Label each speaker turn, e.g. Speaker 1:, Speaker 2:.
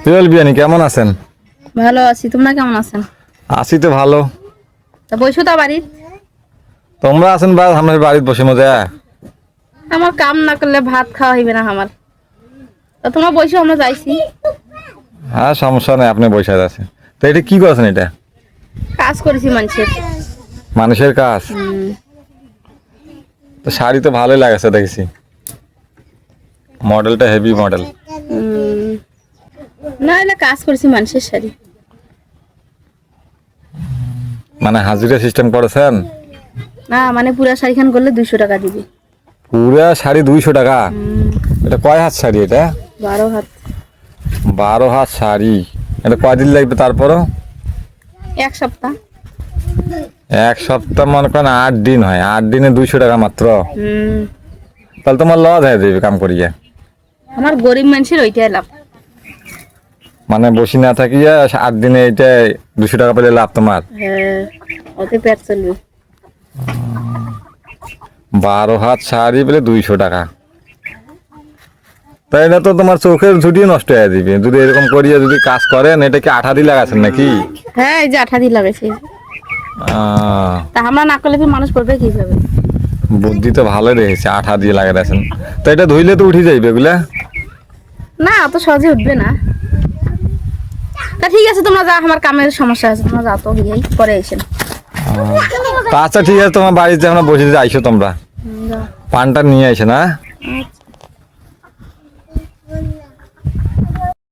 Speaker 1: জুয়েল বিয়ানি কেমন আছেন?
Speaker 2: ভালো আছি, তোমরা কেমন আছেন?
Speaker 1: আছি তো ভালো।
Speaker 2: তা বসো তা বাড়ির।
Speaker 1: তোমরা আছেন বা আমার বাড়িতে বসে মজা।
Speaker 2: আমার কাম না করলে ভাত খাওয়া হইবে না আমার। তা তোমরা বসো, আমরা যাইছি।
Speaker 1: হ্যাঁ সমস্যা নেই, আপনি বসে আছেন। তো এটা কি করছেন? এটা
Speaker 2: কাজ করেছি মানুষের।
Speaker 1: মানুষের কাজ। তো শাড়ি তো ভালোই লাগছে দেখছি, মডেলটা হেভি মডেল।
Speaker 2: না এটা কাজ করেছি মানুষের শাড়ি।
Speaker 1: মানে হাজিরা সিস্টেম করেছেন?
Speaker 2: না মানে পুরা শাড়িখান করলে 200 টাকা দিবি।
Speaker 1: পুরা শাড়ি 200 টাকা? এটা কয় হাত শাড়ি? এটা
Speaker 2: 12 হাত।
Speaker 1: 12 হাত শাড়ি। এটা কয়দিন লাগবে তারপরও?
Speaker 2: 1 সপ্তাহ।
Speaker 1: 1 সপ্তাহ মনে করেন 8 দিন হয়, 8 দিনে 200 টাকা মাত্র।
Speaker 2: হুম,
Speaker 1: তাহলে তোমার লস হয়ে যাবে কাম করিয়া।
Speaker 2: আমার গরিব মানুষের ওইটাই লাভ।
Speaker 1: মানে বসে না থাকিয়া 8 দিনে এটা 200 টাকা পেলে লাভ তোমার।
Speaker 2: হ্যাঁ, ওতে পেট চলবে।
Speaker 1: 12 হাত শাড়ি পেলে 200 টাকা। তাই না? তো তোমার চোখের ঝুঁটি নষ্ট হয়ে যাবে যদি এরকম করিয়া যদি কাজ করেন। এটা কি আঠা দিয়ে লাগাচ্ছেন নাকি?
Speaker 2: হ্যাঁ, এই যে 8 দিয়ে লাগাইছি। তা আমরা না করলে কি মানুষ করবে কিভাবে?
Speaker 1: বুদ্ধি তো ভালো রেখেছে, আঠা দিয়ে লাগাইছেন। তো এটা ধুইলে তো উঠে যাইবে এগুলা?
Speaker 2: না অত সহজে উঠবে না। তা ঠিক আছে, তোমরা যা, আমার কামের সমস্যা আছে, তোমরা যাও তো গিয়ে পরে এসেন।
Speaker 1: তা আচ্ছা ঠিক আছে, তোমার বাড়িতে আমরা বসে আইসো, তোমরা
Speaker 2: যাও।
Speaker 1: পানটা নিয়ে আইসো না।
Speaker 2: আচ্ছা।